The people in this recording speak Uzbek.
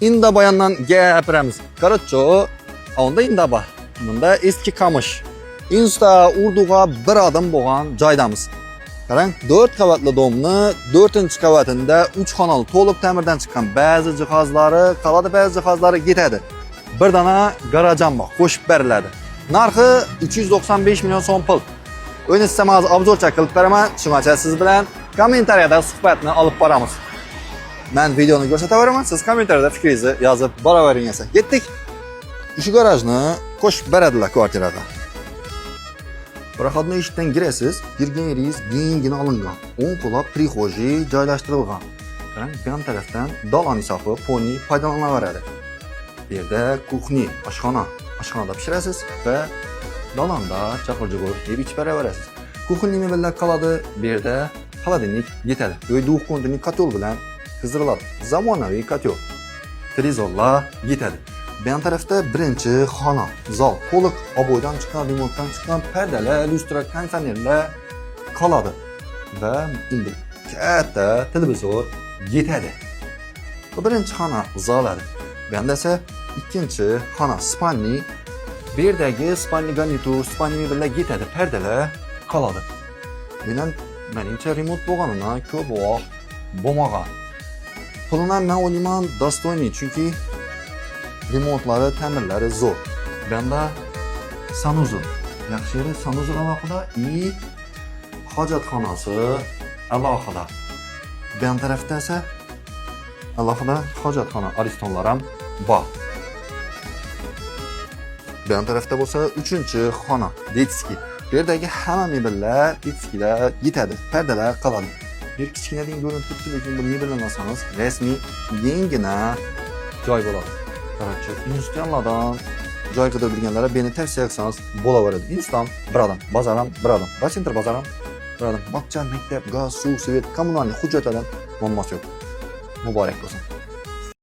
Indabayandan gapiramiz. Короче, onda Indaba. Bunda eski Qamış. Insta Urduga bir adım bo'lgan joydamiz. Qarang, 4 qavatli domni 4-qavatida 3 xonali to'liq ta'mirdan chiqqan. Ba'zi jihozlari qoladi, ba'zi jihozlari ketadi. Bir dana garajam bor, qo'shib beriladi. Narxi 395 million so'm pul. O'ynisizsangiz obzorcha qilib beraman, tushuncha siz bilan kommentariyada suhbatni olib boramiz. Men videoni ko'rsataveraman, siz kommentariyada fikringizni yozib boravering esa. Ketdik. Shu garajni qo'shib beradilar kvartirada. Proxodni eshikdan kirasiz, kirgan yeringiz kengina olingan. O'ng qo'lab prixoji joylashtirilgan. Qarang, bu ham tarafdan dolon isofi poni foydalanaveradi. Bu yerda kuxni, oshxona. Oshxonada pishirasiz va dolonda chaqirjug'ur yeb ichib beraverasiz. Kuxni mebellar qoladi, bu yerda xolodilnik yetadi. Uyda uxkondining kotol bilan qizdiriladi. Zamonaviy kotol. Televizorlar yetadi. Bu yan tarafda birinchi xona, zol, to'liq oboydan chiqqan, remontdan chiqqan pardalar, lustra, konditsionerlar qoladi. Va endi katta televizor yetadi. Bu birinchi xona zoladi. Bu yanda esa ikkinchi xona spalni. Bu yerdagi spalni garnitur, spalni mebellar yetadi, pardalar qoladi. Bundan menimcha remont bo'lganidan ko'p vaqt bo'lmagan. Pulini men o'ylayman dostoyniy, chunki remontlari, ta'mirlari zo'r. Bunda sanuzul. Yaxshi yeri sanuzul alohida, hojatxonasi alohida. Bu yan tarafda esa alohida hojatxona, aristonlar ham bor. Bu yan tarafda bo'lsa 3-xona, detski. Bu yerdagi hamma mebellar, detskilar yetadi, pardalar qoladi. Bir kichkinadan ko'rinib turibdi, lekin bu mebelni olsangiz rasmiy yengina joy bo'ladi. Qarorchi, industriallardan joy qidirganlarga beni tavsiya qilsangiz bo'laveradi. Instam bir odam, bazaram bir odam, Rossenter bazaram bir odam. Bog'cha, maktab, gaz, suv, svet, kommunalniy hujjatlardan muammosi yo'q. Muborak bo'lsin.